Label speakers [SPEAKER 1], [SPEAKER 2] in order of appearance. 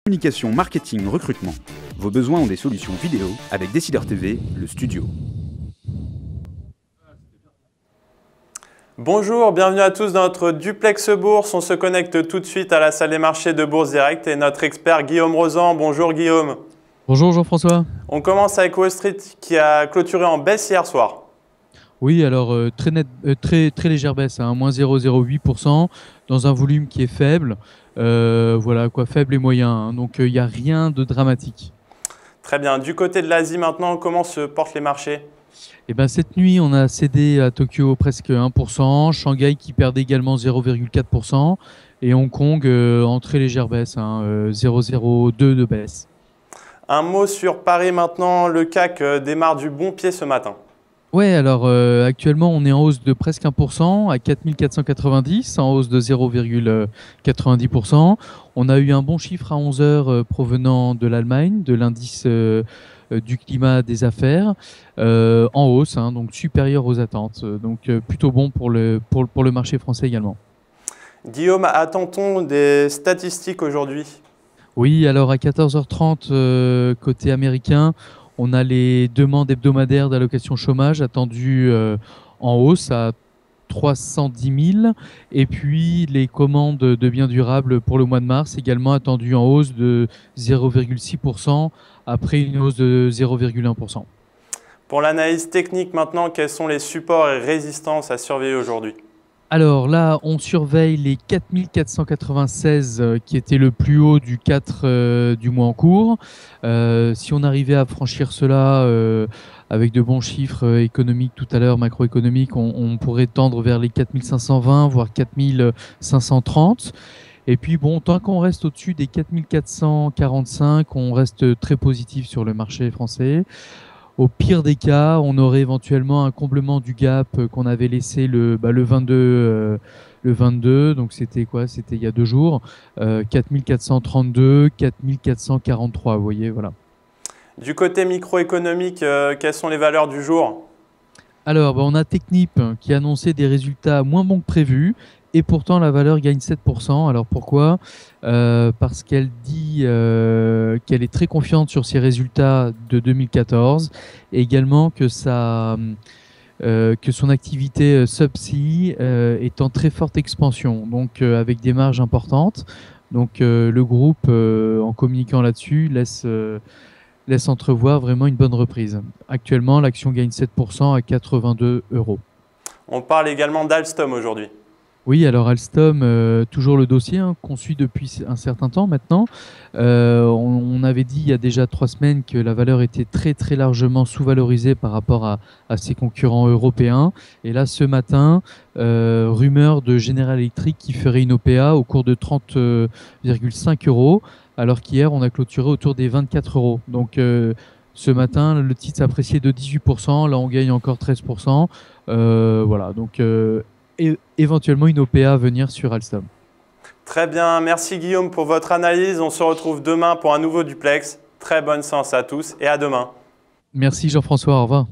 [SPEAKER 1] Communication, marketing, recrutement. Vos besoins ont des solutions vidéo avec Décideur TV, le studio.
[SPEAKER 2] Bonjour, bienvenue à tous dans notre duplex bourse. On se connecte tout de suite à la salle des marchés de Bourse Direct et notre expert Guillaume Rozan. Bonjour Guillaume.
[SPEAKER 3] Bonjour Jean-François.
[SPEAKER 2] On commence avec Wall Street qui a clôturé en baisse hier soir.
[SPEAKER 3] Oui, alors très légère baisse, hein, moins 0,08% dans un volume qui est faible. Voilà quoi, faible et moyen, hein, donc il n'y a rien de dramatique.
[SPEAKER 2] Très bien. Du côté de l'Asie maintenant, comment se portent les marchés?
[SPEAKER 3] Et ben, cette nuit, on a cédé à Tokyo presque 1%, Shanghai qui perdait également 0,4% et Hong Kong en très légère baisse, hein, 0,02 de baisse.
[SPEAKER 2] Un mot sur Paris maintenant. Le CAC démarre du bon pied ce matin.
[SPEAKER 3] Ouais, alors actuellement, on est en hausse de presque 1% à 4490, en hausse de 0,90%. On a eu un bon chiffre à 11 heures provenant de l'Allemagne, de l'indice du climat des affaires, en hausse, hein, donc supérieur aux attentes. Donc plutôt bon pour le marché français également.
[SPEAKER 2] Guillaume, attend-on des statistiques aujourd'hui?
[SPEAKER 3] Oui, alors à 14h30, côté américain, on a les demandes hebdomadaires d'allocation chômage attendues en hausse à 310 000. Et puis les commandes de biens durables pour le mois de mars également attendues en hausse de 0,6% après une hausse de 0,1%.
[SPEAKER 2] Pour l'analyse technique maintenant, quels sont les supports et résistances à surveiller aujourd'hui?
[SPEAKER 3] Alors là, on surveille les 4496 qui était le plus haut du 4 du mois en cours. Si on arrivait à franchir cela avec de bons chiffres économiques tout à l'heure, macroéconomiques, on pourrait tendre vers les 4520, voire 4530. Et puis bon, tant qu'on reste au-dessus des 4445, on reste très positif sur le marché français. Au pire des cas, on aurait éventuellement un comblement du gap qu'on avait laissé le 22, donc c'était quoi? C'était il y a 2 jours, 4432, 4443, vous voyez, voilà.
[SPEAKER 2] Du côté microéconomique, quelles sont les valeurs du jour?
[SPEAKER 3] Alors, on a Technip qui a annoncé des résultats moins bons que prévus et pourtant la valeur gagne 7%. Alors pourquoi? Parce qu'elle dit qu'elle est très confiante sur ses résultats de 2014 et également que son activité subsea est en très forte expansion, donc avec des marges importantes. Donc le groupe, en communiquant là-dessus, laisse entrevoir vraiment une bonne reprise. Actuellement, l'action gagne 7% à 82 €.
[SPEAKER 2] On parle également d'Alstom aujourd'hui.
[SPEAKER 3] Oui, alors Alstom, toujours le dossier qu'on suit depuis un certain temps maintenant. On avait dit il y a déjà 3 semaines que la valeur était très très largement sous-valorisée par rapport à ses concurrents européens. Et là, ce matin, rumeur de General Electric qui ferait une OPA au cours de 30,5 €, alors qu'hier, on a clôturé autour des 24 €. Donc ce matin, le titre s'est apprécié de 18%, là on gagne encore 13%. Voilà, donc éventuellement une OPA à venir sur Alstom.
[SPEAKER 2] Très bien, merci Guillaume pour votre analyse. On se retrouve demain pour un nouveau duplex. Très bonne séance à tous et à demain.
[SPEAKER 3] Merci Jean-François, au revoir.